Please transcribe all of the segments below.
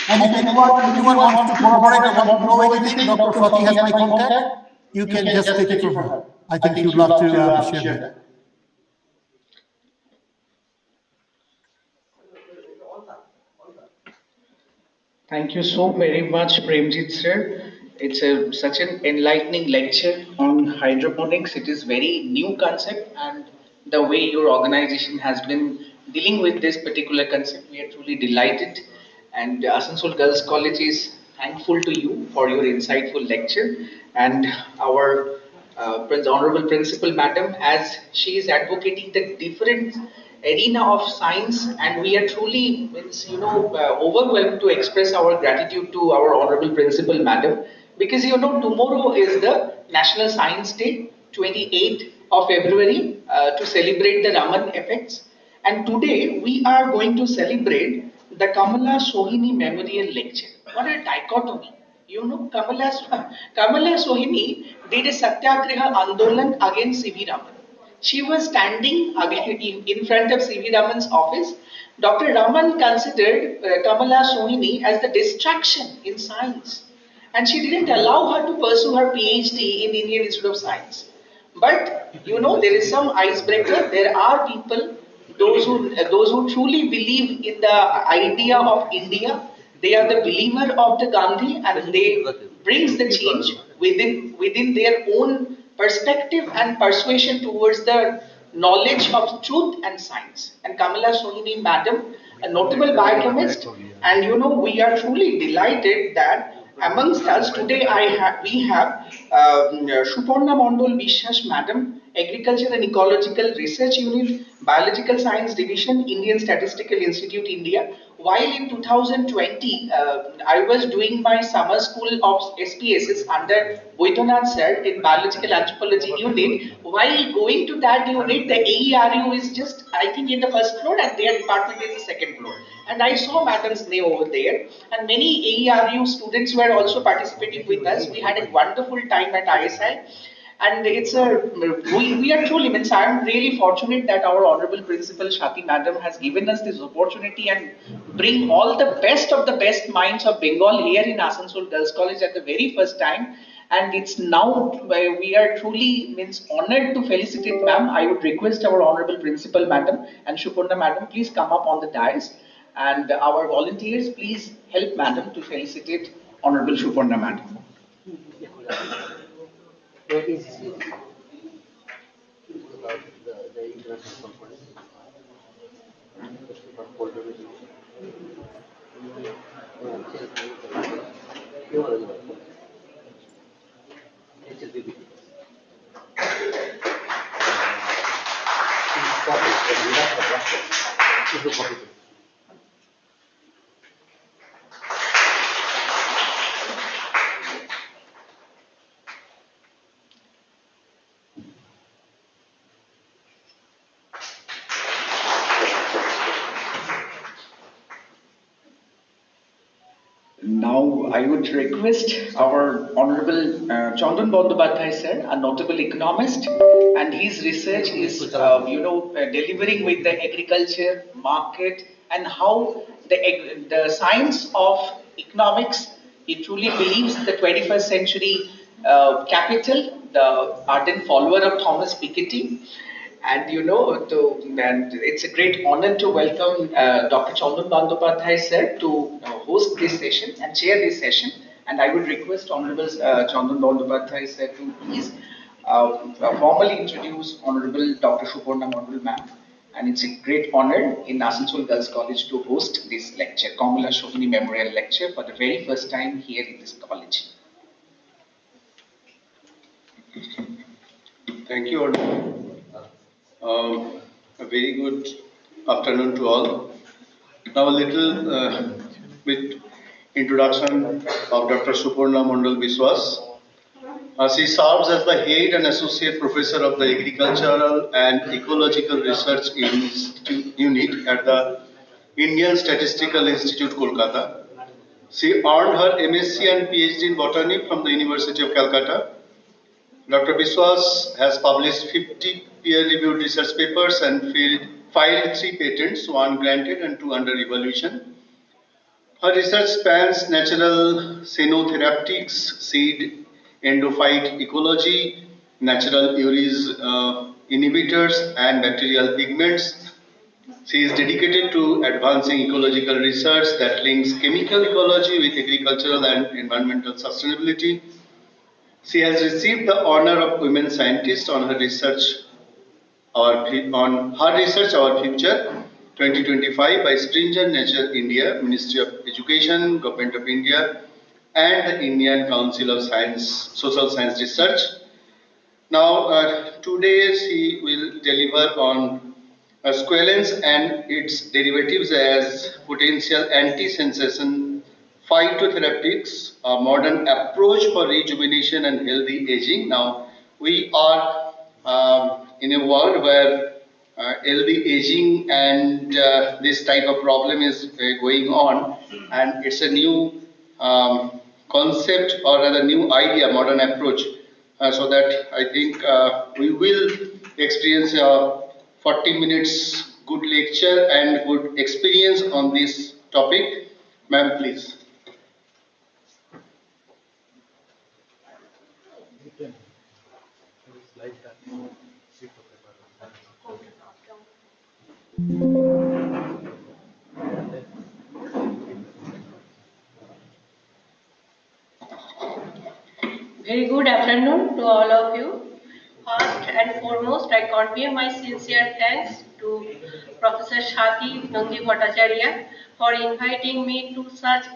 And if anyone wants to corroborate or want to know anything, Dr. Swati has my contact. You can just take it from her. I think she'd love to share that. Thank you so very much, Premjit sir. It's such an enlightening lecture on hydroponics. It is very new concept, and the way your organization has been dealing with this particular concept, we are truly delighted. And Asansol Girls College is thankful to you for your insightful lecture, and our Honorable Principal Madam, as she is advocating the different arena of science, and we are truly overwhelmed to express our gratitude to our Honorable Principal Madam, because tomorrow is the National Science Day, 28th of February, to celebrate the Raman effects, and today we are going to celebrate the Kamala Sohini Memorial Lecture. What a dichotomy! Kamala Sohini did a satyagraha andolan against C.V. Raman. She was standing in front of C.V. Raman's office. Dr. Raman considered Kamala Sohini as the distraction in science, and she didn't allow her to pursue her PhD in Indian Institute of Science. But there is some icebreaker. There are people, those who truly believe in the idea of India. They are the believer of the Gandhi, and they brings the change within their own perspective and persuasion towards the knowledge of truth and science. And Kamala Sohini, madam, a notable biochemist, and we are truly delighted that amongst us today we have Suparna Mondol Vishwas, madam, Agriculture and Ecological Research Unit, Biological Science Division, Indian Statistical Institute, India. While in 2020, I was doing my summer school of SPSS under Boitonath sir in Biological Anthropology Unit. While going to that unit, the AERU is just, I think, in the first floor, and their department is the second floor. And I saw madam's name over there, and many AERU students were also participating with us. We had a wonderful time at ISI, and we are truly, means I am really fortunate that our honorable principal Shati madam has given us this opportunity and bring all the best of the best minds of Bengal here in Asansol Girls College at the very first time. And it's now we are truly, means, honored to felicitate ma'am. I would request our honorable principal madam and Shupurna madam, please come up on the dais, and our volunteers, please help madam to felicitate honorable Shupurna madam. Now, I would request our Honorable Chandan Bandyopadhyay sir, a notable economist, and his research is, delivering with the agriculture, market, and how the science of economics, he truly believes the 21st century capital, the ardent follower of Thomas Piketty. And and it's a great honor to welcome Dr. Chandan Bandyopadhyay sir to host this session and chair this session. And I would request Honorable Chandan Bandyopadhyay sir to please formally introduce Honorable Dr. Suparna Mondol ma'am. And it's a great honor in Asansol Girls College to host this lecture, Kamala Sohini Memorial Lecture, for the very first time here in this college. Thank you, Honorable. A very good afternoon to all. Now a little bit introduction of Dr. Suparna Mondol Vishwas. She serves as the head and associate professor of the Agricultural and Ecological Research Unit at the Indian Statistical Institute, Kolkata. She earned her MSc and PhD in botany from the University of Calcutta. Dr. Vishwas has published 50 peer-reviewed research papers and filed 3 patents, 1 granted and 2 under evaluation. Her research spans natural cyanotherapeutics, seed endophyte ecology, natural urease inhibitors, and bacterial pigments. She is dedicated to advancing ecological research that links chemical ecology with agricultural and environmental sustainability. She has received the honor of Women Scientist on her research Our Future 2025 by Springer Nature India, Ministry of Education, Government of India, and the Indian Council of Social Science Research. Now, today she will deliver on squalene and its derivatives as potential anti-sensation phytotherapeutics, a modern approach for rejuvenation and healthy aging. Now, we are in a world where healthy aging and this type of problem is going on, and it's a new concept or rather new idea, modern approach. So that I think we will experience a 40 minutes good lecture and good experience on this topic. Ma'am, please. Very good afternoon to all of you. First and foremost, I convey my sincere thanks to Professor Shati Nangi Bhattacharya for inviting me to such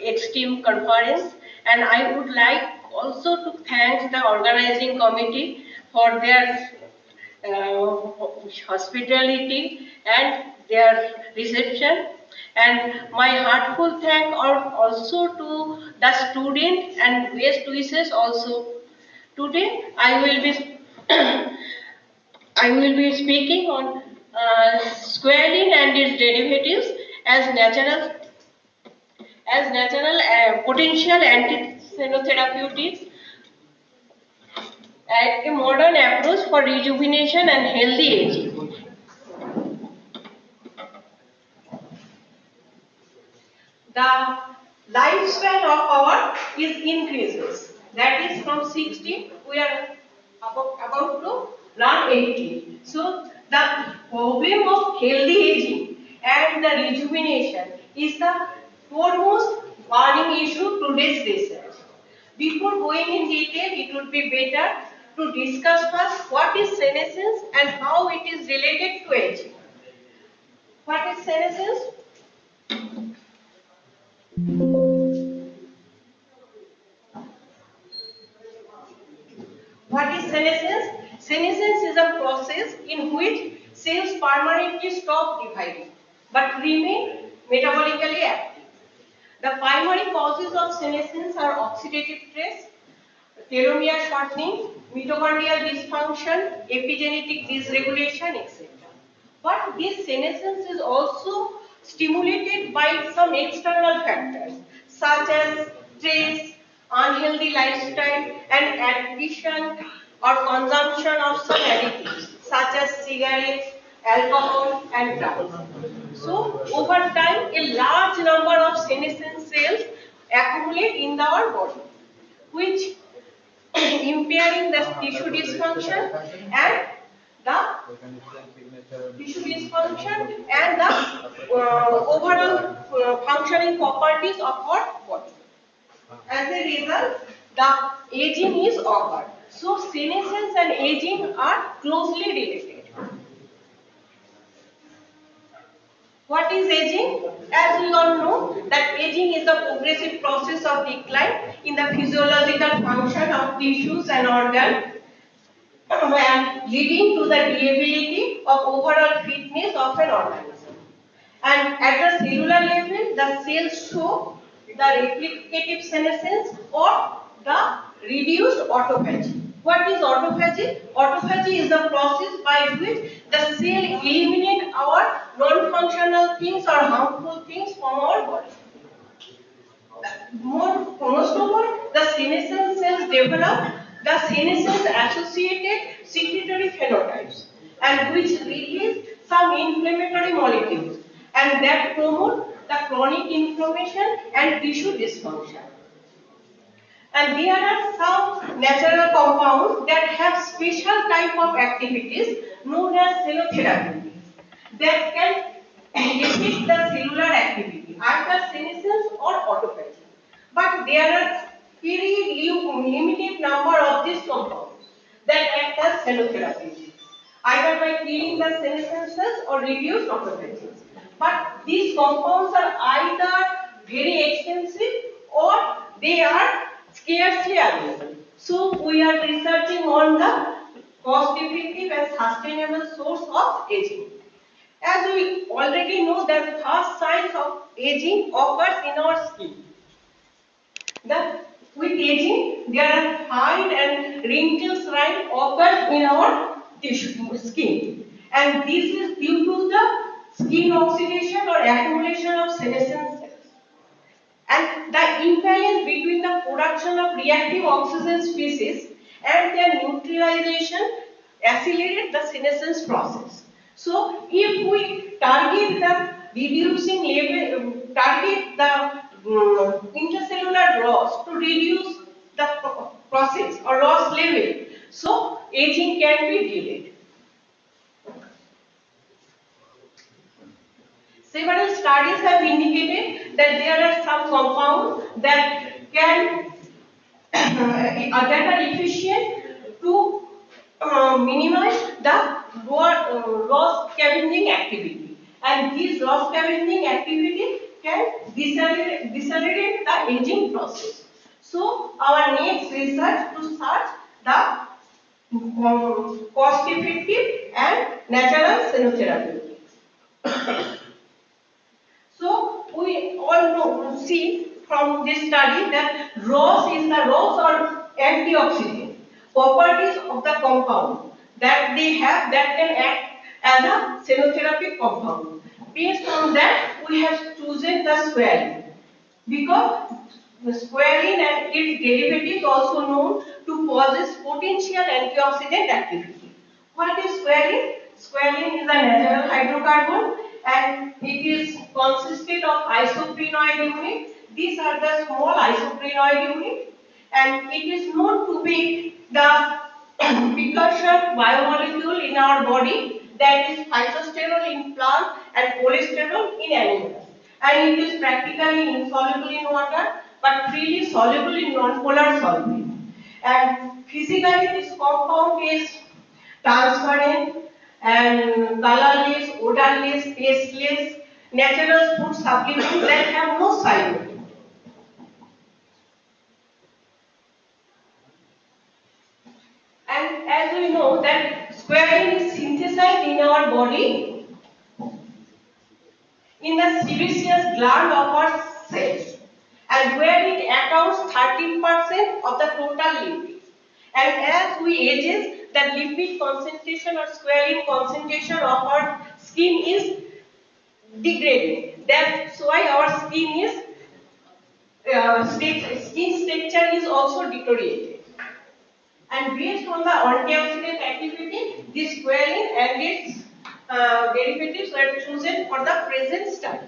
extreme conference, and I would like also to thank the organizing committee for their hospitality and their reception, and my heartful thank are also to the student and best wishes also. Today I will be I will be speaking on squalene and its derivatives as natural potential anti-therapeutics, a modern approach for rejuvenation and healthy aging. The lifespan of our is increases. That is from 60, we are about to run 80. So the problem of healthy aging and the rejuvenation is the foremost burning issue today's research. Before going in detail, it would be better to discuss first what is senescence and how it is related to aging. What is senescence? What is senescence? Senescence is a process in which cells permanently stop dividing but remain metabolically active. The primary causes of senescence are oxidative stress, telomere shortening, mitochondrial dysfunction, epigenetic dysregulation, etc. But this senescence is also stimulated by some external factors such as stress, unhealthy lifestyle, and addiction or consumption of some additives such as cigarettes, alcohol, and drugs. So, over time, a large number of senescent cells accumulate in our body, which impairing the tissue dysfunction and the overall functioning properties of our body. As a result, the aging is occurred. So, senescence and aging are closely related. What is aging? As we all know, that aging is a progressive process of decline in the physiological function of tissues and organs, and leading to the deability of overall fitness of an organism. And at the cellular level, the cells show the replicative senescence or the reduced autophagy. What is autophagy? Autophagy is the process by which the cell eliminate our non-functional things or harmful things from our body. Most of all, the senescent cells develop the senescence associated secretory phenotypes, and which release some inflammatory molecules and that promote the chronic inflammation and tissue dysfunction. And there are some natural compounds that have special type of activities known as cellotherapy that can affect the cellular activity, either senescence or autophagy. But there are very limited number of these compounds that act as cellotherapy, either by killing the senescent cells or reduce autophagy. But these compounds are either very expensive or they are scarcely available. So we are researching on the cost-effective and sustainable source of aging. As we already know that first signs of aging occurs in our skin. With aging, there are fine and wrinkles right occurs in our tissue, skin. And this is due to the skin oxidation or accumulation of senescent cells. And the imbalance between the production of reactive oxygen species and their neutralization accelerate the senescence process. So, if we target the reducing level, target the intercellular loss to reduce the process or loss level, so aging can be delayed. Several studies have indicated that there are some compounds that are efficient to minimize the loss scavenging activity, and this loss scavenging activity can decelerate the aging process. So, our next research to search the cost-effective and natural cellotherapy. So we all see from this study that ROS or antioxidant properties of the compound that they have that can act as a cellotherapy compound. Based on that, we have chosen the squalene because the squalene and its derivatives also known to possess potential antioxidant activity. What is squalene? Squalene is a natural hydrocarbon and it is consisted of isoprenoid units. These are the small isoprenoid units and it is known to be the precursor biomolecule in our body that is phytosterol in plant and cholesterol in animals. And it is practically insoluble in water but freely soluble in nonpolar solvent. And physically this compound is transparent and colorless, odorless, tasteless, natural food supplements that have no side effect. And as we know that squalene is synthesized in our body in the sebaceous gland of our cells, and where it accounts 13% of the total lipids. And as we ages, the lipid concentration or squalene concentration of our skin is degrading. That's why our skin is skin structure is also deteriorated. And based on the antioxidant activity, this squalene and its derivatives were chosen for the present study.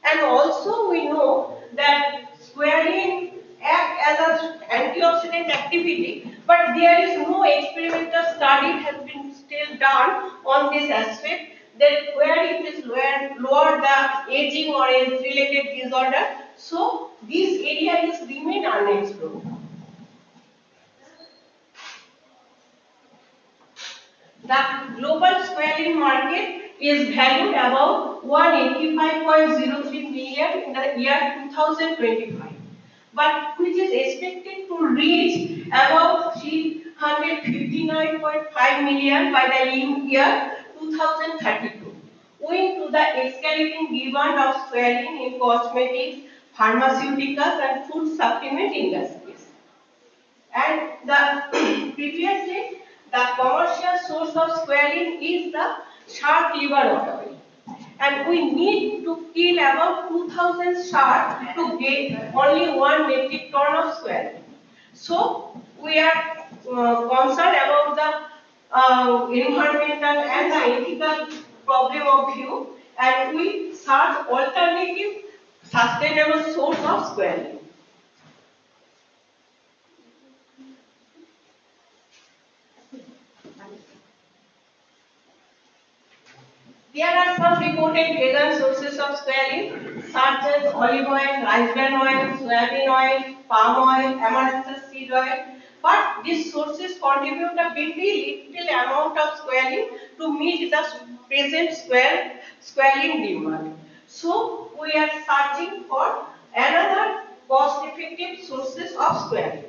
And also we know that squalene acts as an antioxidant activity, but there is no experimental study has been still done on this aspect that where it is lower the aging or age-related disorder. So this area is remain unexplored. The global squalene market is valued about 185.03 million in the year 2025, but which is expected to reach about 359.5 million by the year 2032, owing to the escalating demand of squalene in cosmetics, pharmaceuticals, and food supplement industries. And the previously, the commercial source of squalene is the shark liver oil. And we need to kill about 2000 sharks to get only 1 metric ton of squalene. So, we are concerned about the environmental and the ethical problem of view, and we search alternative sustainable source of squalene. There are some reported vegan sources of squalene, such as olive oil, rice bran oil, soybean oil, palm oil, amaranthus seed oil. But these sources contribute a very little amount of squalene to meet the present squalene demand. So we are searching for another cost-effective sources of squalene.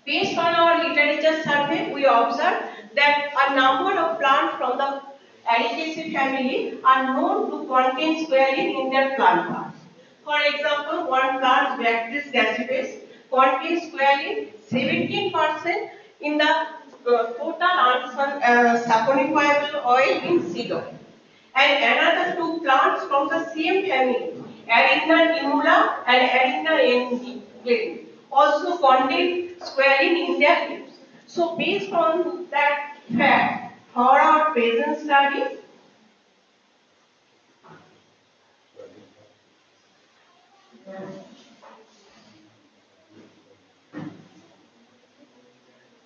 Based on our literature survey, we observed that a number of plants from the Ericaceae family are known to contain squalene in their plant parts. For example, one plant, Bactris gassipes, contains squalene 17% in the total saponifiable oil in seed oil. And another two plants from the same family, Arigna nimula and Arigna englyn, also contain squalene in their leaves. So based on that fact, for our present studies,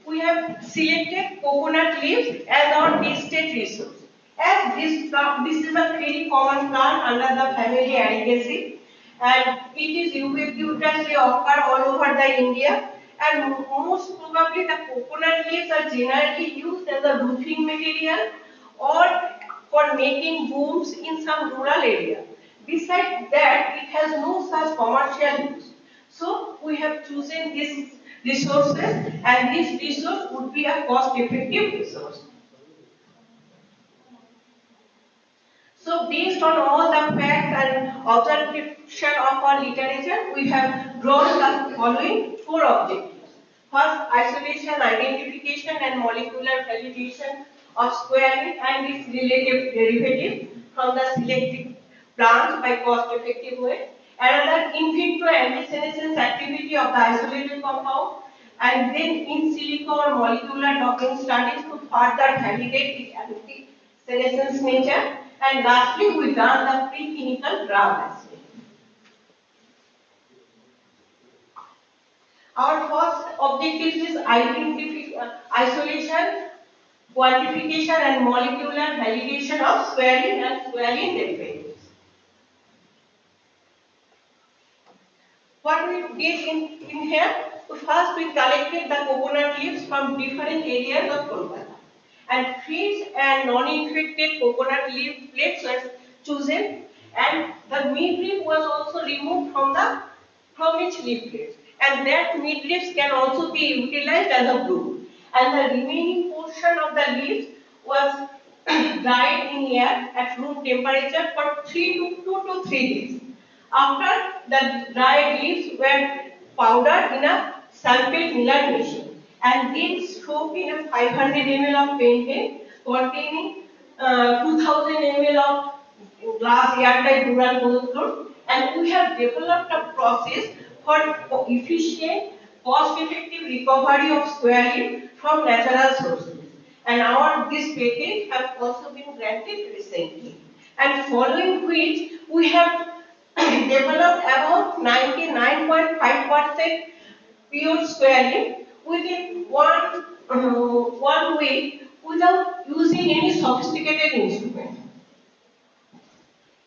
we have selected coconut leaves as our wasted resource. As this is a very common plant under the family Ericaceae, and it is ubiquitously occur all over the India, and most probably the coconut leaves are generally used as a roofing material or for making booms in some rural area. Besides that, it has no such commercial use. So we have chosen these resources, and this resource would be a cost-effective resource. So based on all the facts and observation of our literature, we have drawn the following four objectives. First, isolation, identification and molecular validation of squalene and its related derivative from the selected plants by cost-effective way. Another, in vitro antisenescence activity of the isolated compound, and then in silico or molecular docking studies to further validate its antisenescence nature. And lastly, we done the preclinical drug assay. Our first objective is isolation, quantification and molecular validation of squalene and squalene derivatives. What we did in here, so first we collected the coconut leaves from different areas of Kolkata, and fresh and non-infected coconut leaf plates were chosen, and the midrib was also removed from each leaf plate, and that midribs can also be utilized as a broom, and the remaining portion of the leaves was dried in air at room temperature for 2 to 3 days. After the dried leaves were powdered in a sulfate Miller machine and then soaked in a 500 ml of pentane containing 2000 ml of glass airtight dural polyfluid, and we have developed a process for efficient, cost-effective recovery of squalene from natural sources. And this patent have also been granted recently. And following which we have developed about 99.5% pure squalene within one week without using any sophisticated instrument.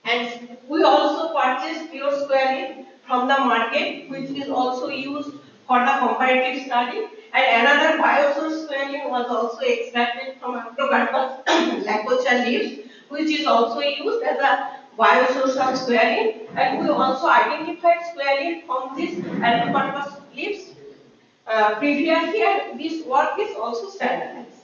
And we also purchased pure squalene from the market, which is also used for the comparative study. And another biosource squalene was also extracted from Acrocarpus lacocha leaves, which is also used as a biosource of squalene. And we also identified squalene from these Acrocarpus leaves previously, and this work is also standardized.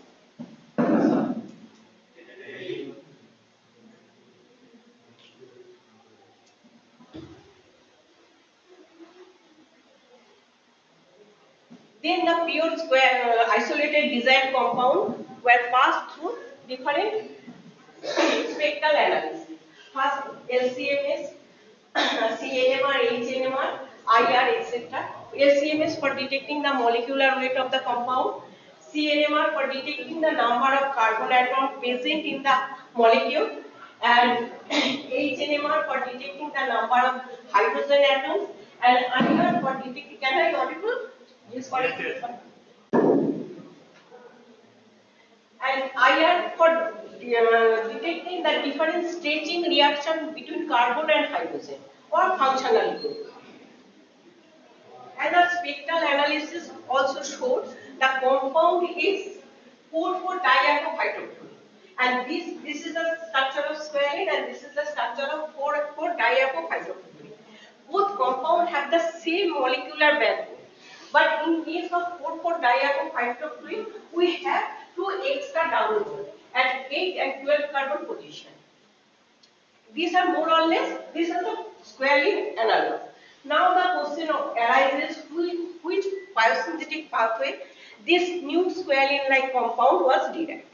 Then the pure isolated desired compound were passed through different spectral analysis. First LCMS, CNMR, HNMR, IR, etc. LCMS for detecting the molecular weight of the compound, CNMR for detecting the number of carbon atoms present in the molecule, and HNMR for detecting the number of hydrogen atoms, and IR for detecting. Can I audible? Yes, and IR for detecting the different stretching reaction between carbon and hydrogen or functional group. And the spectral analysis also showed the compound is 4,4-diaco-hydrochloride. And this is the structure of squalene and this is the structure of 4,4-diaco-hydrochloride. Both compounds have the same molecular backbone. But in case of 4,4-diaco-hydrochloride, we have two extra double bonds at 8 and 12 carbon position. These are more or less, these are the squalene analog. Now the question arises which biosynthetic pathway this new squalene-like compound was derived.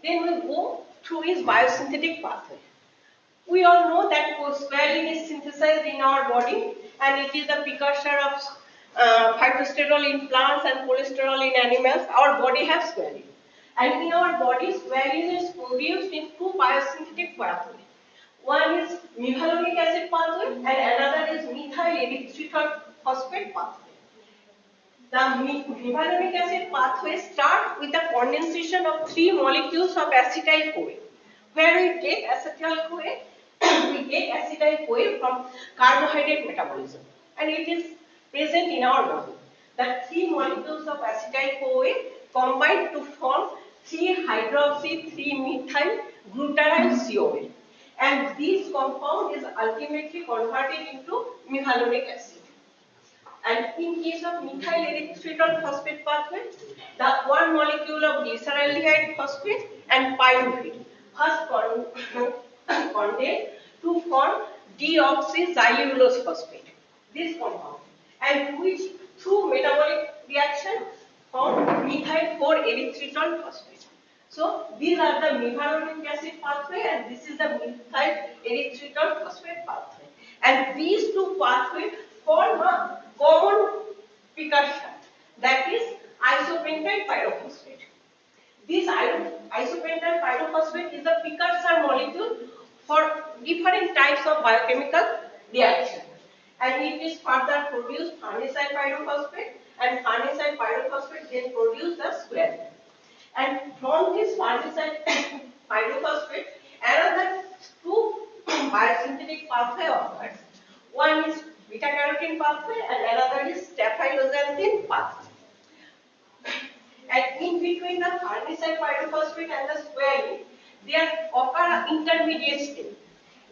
Then we go through its biosynthetic pathway. We all know that squalene is synthesized in our body and it is the precursor of phytosterol in plants and cholesterol in animals. Our body has squalene. And in our body, squalene is produced in two biosynthetic pathways. One is methylonic acid pathway and another is methyl erythritol phosphate pathway. The methylonic acid pathway starts with the condensation of three molecules of acetyl-CoA. Where we get acetyl-CoA, we get acetyl-CoA from carbohydrate metabolism, and it is present in our body. The three molecules of acetyl-CoA combine to form 3-hydroxy-3-methyl glutaryl CoA, and this compound is ultimately converted into methylonic acid. And in case of methyl erythritol phosphate pathway, the one molecule of glyceraldehyde phosphate and pyruvate first condense to form deoxyxylulose phosphate. This compound, and which through metabolic reaction form methyl 4-erythritol phosphate. So these are the methylonic acid pathway and this is the methyl erythritol phosphate pathway. And these two pathways form a common precursor, that is isopentyl pyrophosphate. This isopentyl pyrophosphate is the precursor molecule for different types of biochemical reaction, and it is further produced farnesyl pyrophosphate, and farnesyl pyrophosphate then produce the squalene. And from this farnesyl pyrophosphate, another two biosynthetic pathway occurs. One is beta carotene pathway and another is staphyloxanthin pathway. And in between the farnesyl pyrophosphate and the squalene, there occur an intermediate step.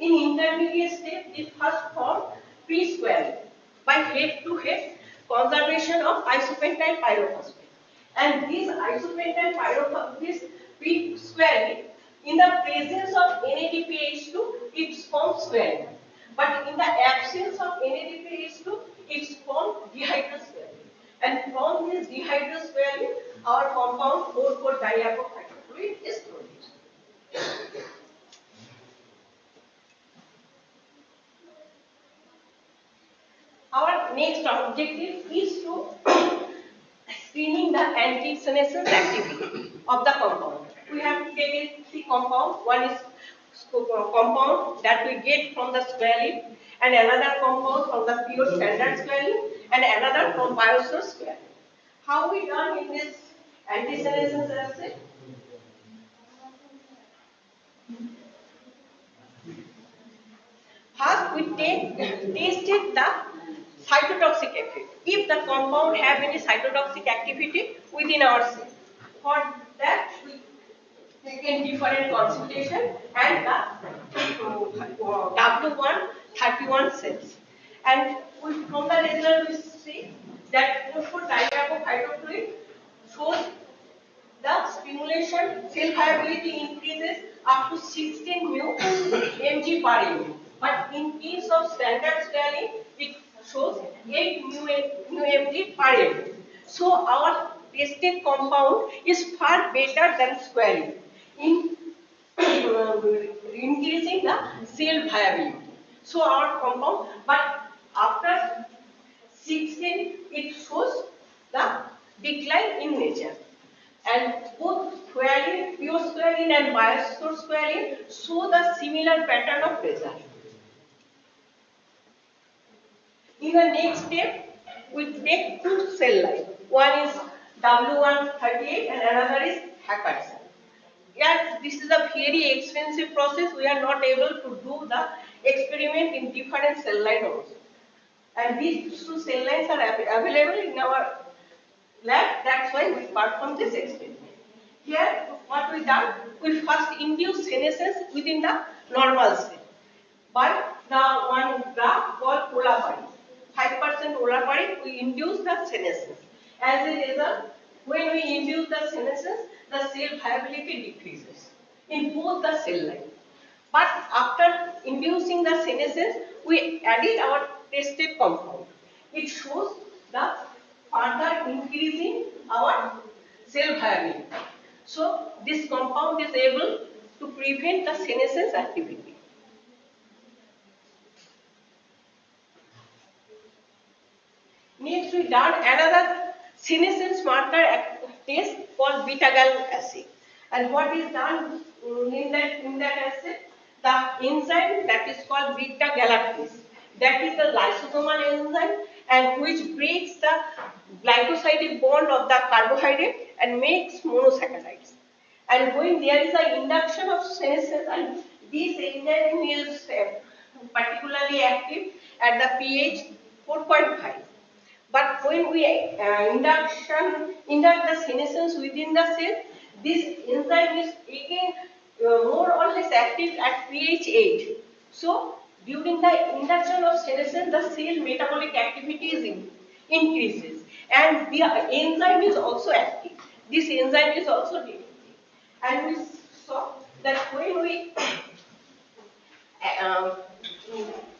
In intermediate step, it first form pre-squalene by head-to-head conservation of isopentyl pyrophosphate. And this isopentyl pyrophosphate, this pre-squalene, in the presence of NADPH2, it forms squalene. But in the absence of NADPH2, it forms dehydrosqualene. And from this dehydrosqualene, our compound 4,4-diaco-hydrochloride is produced. Our next objective is to screening the anti-senescence activity of the compound. We have taken three compounds. One is compound that we get from the squalene, and another compound from the pure standard squalene, and another from biosource squalene. How we done in this anti-senescence assay? First, we tested the cytotoxic effect. If the compound have any cytotoxic activity within our cell, for that we taken different concentration and the W131 cells. And from the result we see that 4,4-diaco-hydrochloride shows the stimulation cell viability increases up to 16 mg per ml. But in case of standard squalene, it shows 8 mg per ml. So our tested compound is far better than squalene in increasing the cell viability. So our compound, but after 16, it shows the decline in nature. And both squalene, pure squalene and biosphore squalene show the similar pattern of result. In the next step, we take two cell lines. One is W138 and another is Hackerson. Yes, this is a very expensive process. We are not able to do the experiment in different cell lines also. And these two cell lines are available in our lab. That's why we perform this experiment. Here, what we done, we first induce senescence within the normal cell by the one graph called olaparib. 5% olaparib, we induce the senescence. As a result, when we induce the senescence, the cell viability decreases in both the cell lines. But after inducing the senescence, we added our tested compound. It shows the further increasing our cell viability. So this compound is able to prevent the senescence activity. Next, we done another senescence marker test called beta-gal assay. And what is done in that assay? The enzyme that is called beta-galactase. That is the lysosomal enzyme and which breaks the glycosidic bond of the carbohydrate and makes monosaccharides. And when there is an induction of senescence, and this enzyme is particularly active at the pH 4.5. But when we induct the senescence within the cell, this enzyme is again more or less active at pH 8. So during the induction of senescence, the cell metabolic activity is increases, and the enzyme is also active. This enzyme is also active, and we saw that when we uh,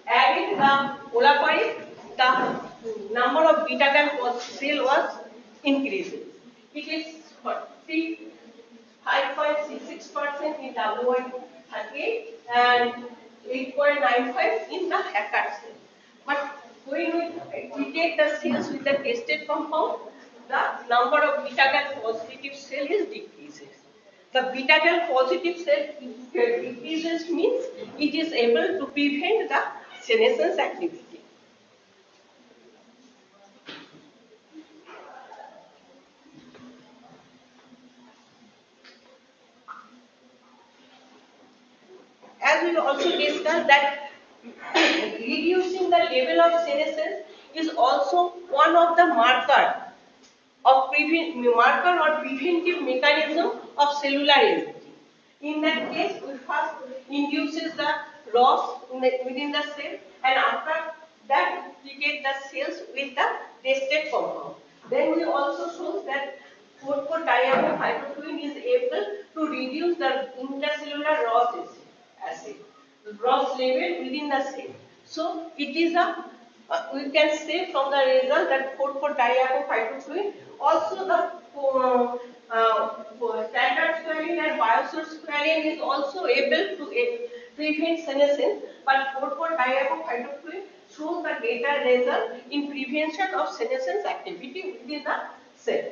added the olaparib, the number of beta-gal cell was increasing. It is 5.66% in W138 and 8.95 in the hacker cell. But when we take the cells with the tested compound, the number of beta-gal positive cell is decreases. The beta-gal positive cell decreases means it is able to prevent the senescence activity. As we also discussed that reducing the level of senescence is also one of the marker or preventive mechanism of cellular aging. In that case, we first induces the ROS within the cell, and after that we get the cells with the tested compound. Then we also show that 4,4-diaminohydroquin is able to reduce the intracellular ROS acid, ROS level within the cell. So it is a we can say from the result that 4,4-diaminohydroquin also the standard squalene and biosphore squalene is also able to prevent senescence, but 4,4-diaminohydroquin shows the greater result in prevention of senescence activity within the cell.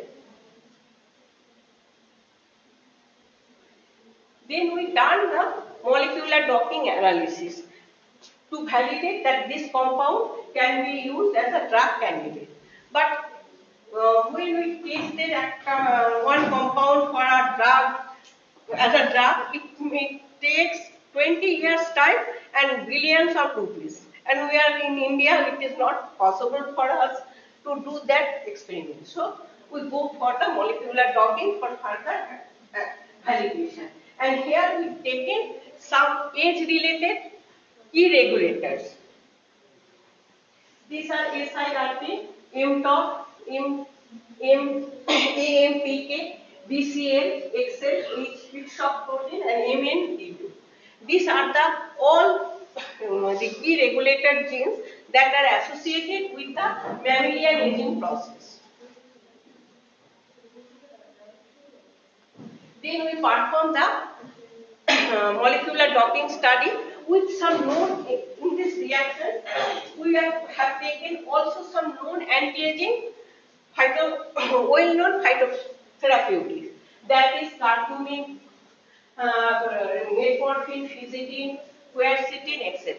Then we done the molecular docking analysis to validate that this compound can be used as a drug candidate. But when we tested one compound for a drug as a drug, it takes 20 years time and billions of rupees. And we are in India, it is not possible for us to do that experiment. So we go for the molecular docking for further validation. And here we've taken some age-related key regulators. These are SIRP, mTOR, AMPK, BCL, XL, H shock protein, and MND2. These are the all the key regulated genes that are associated with the mammalian aging process. Then we perform the molecular docking study with some known in this reaction. We have taken also some known anti-aging well-known phytotherapeutics, that is curcumin, metformin, fizitine, quercetin, etc.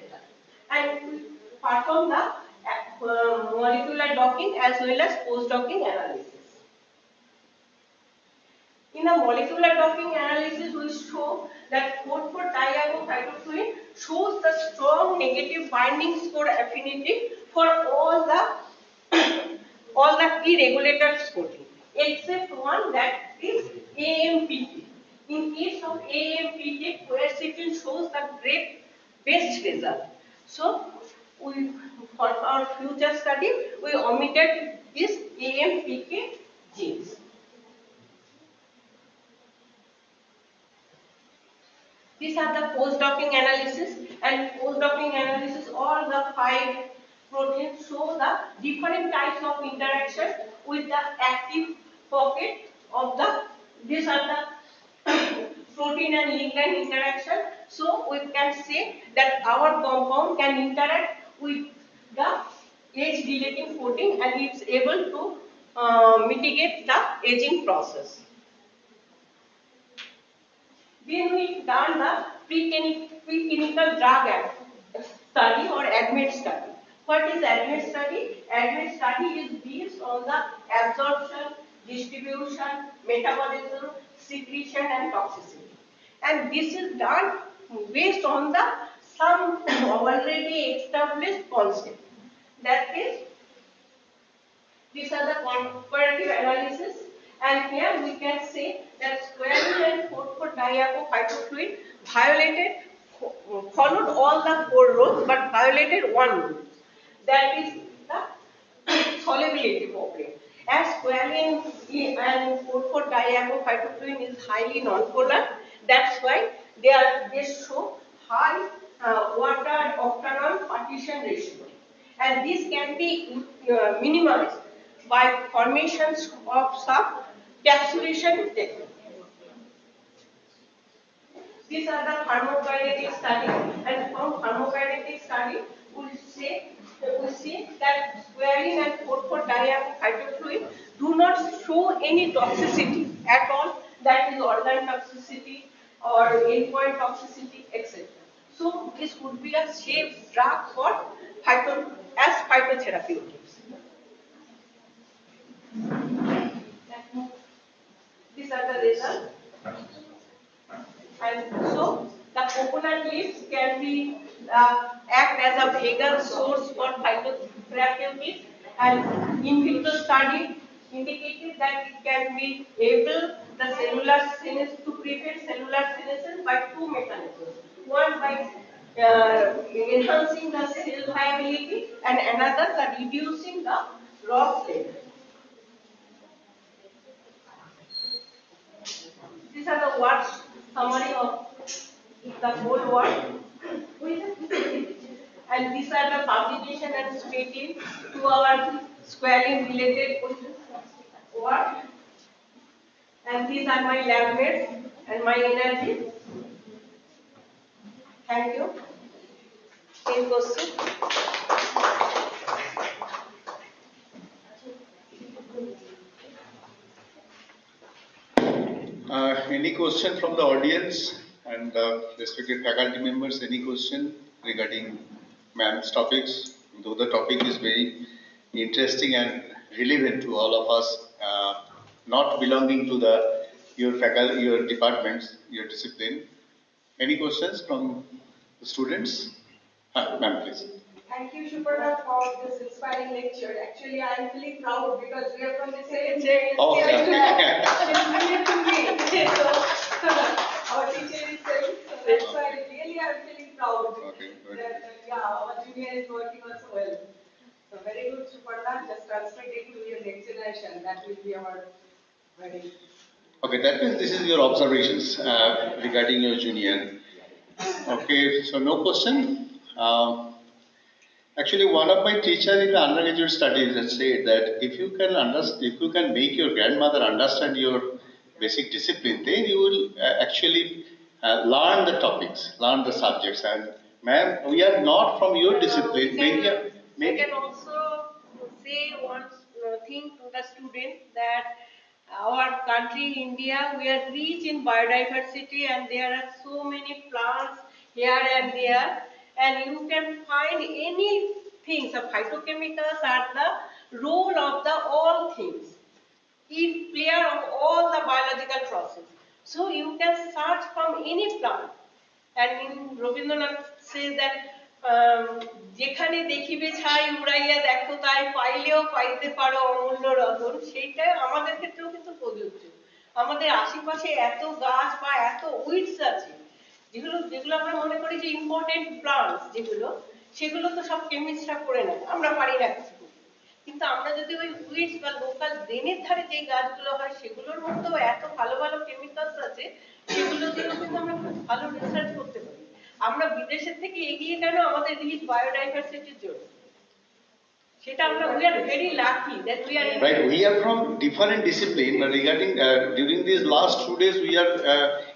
And we perform the molecular docking as well as post-docking analysis. In the molecular docking analysis, we show that 4,4-diagonophytofluid shows the strong negative binding score affinity for all the key regulators protein, except one, that is AMPK. In case of AMPK, quercetin shows the great best result. So, for our future study, we omitted this AMPK genes. These are the post-docking analysis, and post-docking analysis, all the 5 proteins show the different types of interaction with the active pocket of the, these are the protein and ligand interaction. So we can say that our compound can interact with the age-dilating protein and it's able to mitigate the aging process. Then we done the preclinical drug study or ADMET study. What is ADMET study? ADMET study is based on the absorption, distribution, metabolism, secretion and toxicity. And this is done based on the some already established concept. That is, these are the comparative analysis, and here we can say that squalene and 4,4-diagonophytofluid followed all the 4 rules but violated one rule. That is the solubility problem. As squalene and 4,4-diagonophytofluid is highly nonpolar, that's why they show high water octanol partition ratio. And this can be minimized by formations of some capsulation technique. These are the pharmacokinetic study, and from pharmacokinetic study we see that squalene and 4,4-diagonophytofluid do not show any toxicity at all, that is organ toxicity or endpoint toxicity, etc. So this would be a safe drug for phytotherapeutics. These are the results. And so the coconut leaves can be act as a vegan source for phytotherapeutics, and in vitro study indicated that it can be able the cellular senescence to prevent cellular senescence by 2 mechanisms. One by enhancing the cell viability, and another the reducing the loss level. These are the words summary of the whole world. And these are the publication and stating to our squalene related work. And these are my lab mates and my energy. Thank you. Any question? Any question from the audience and respected faculty members? Any question regarding ma'am's topics? Though the topic is very interesting and relevant to all of us, not belonging to your faculty, your departments, your discipline. Any questions from the students? Ma'am, please. Thank you, Suparna, for this inspiring lecture. Actually, I am feeling proud because we are from the same Oh, yeah. Our teacher is saying, so that's why really I am feeling proud Okay, that our junior is working on so well. So very good, Suparna. Just transmit it to your next generation. That will be our very. Okay, that means this is your observations regarding your junior. Okay, so no question. Actually, one of my teachers in the undergraduate studies has said that if you can make your grandmother understand your basic discipline, then you will actually learn the topics, learn the subjects. And ma'am, we are not from your discipline. I can also say one pointing to the students that our country, India, we are rich in biodiversity and there are so many plants here and there, and you can find anything. So phytochemicals are the role of the all things, key player of all the biological process. So you can search from any plant. And in Rabindranath says that যেখানে দেখিবে ছাই উড়াইয়া দেখো তাই পাইলেও পাইতে পারো অমূল্য রতন, সেইটা আমাদের ক্ষেত্রেও কিন্তু প্রযোজ্য। আমাদের আশেপাশে এত গাছ বা এত উইডস আছে যেগুলো যেগুলো আমরা মনে করি যে ইম্পর্টেন্ট প্লান্টস, যেগুলো সেগুলো তো সব কেমিস্টরা করে নেয়, আমরা পারি না কিছু করতে। কিন্তু আমরা যদি ওই উইডস বা লোকাল ড্রেনের ধারে যে গাছগুলো হয় সেগুলোর মধ্যেও এত ভালো ভালো কেমিক্যালস আছে, সেগুলো দিয়েও কিন্তু আমরা খুব ভালো রিসার্চ করতে পারি। আমরা বিদেশের থেকে এগিয়ে কেন আমাদের রিচ বায়োডাইভার্সিটির জন্য, সেটা আমরা we are very lucky that we are in Right, we are from different discipline, but regarding during these last 2 days we are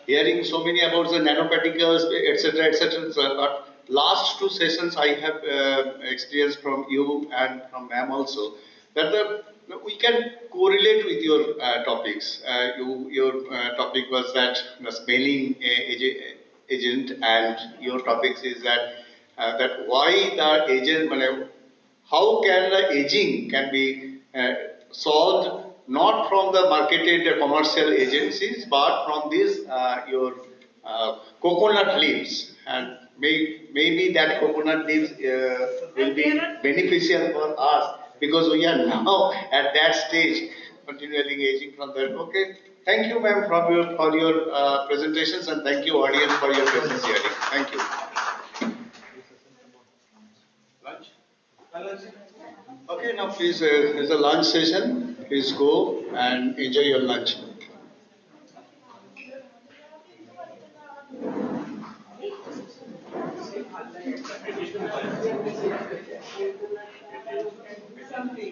hearing so many about the nanoparticles, etc., etc. But last 2 sessions I have experienced from you and from ma'am also that we can correlate with your topics. Your topic was that the smelling agent, and your topics is that why the agent, how can the aging can be solved not from the marketed commercial agencies but from these your coconut leaves, and maybe that coconut leaves will be beneficial for us because we are now at that stage continually aging from that. Okay, thank you ma'am for your presentations, and thank you audience for your presence here. Thank you. Okay, now please, there's a lunch session. Please go and enjoy your lunch. Something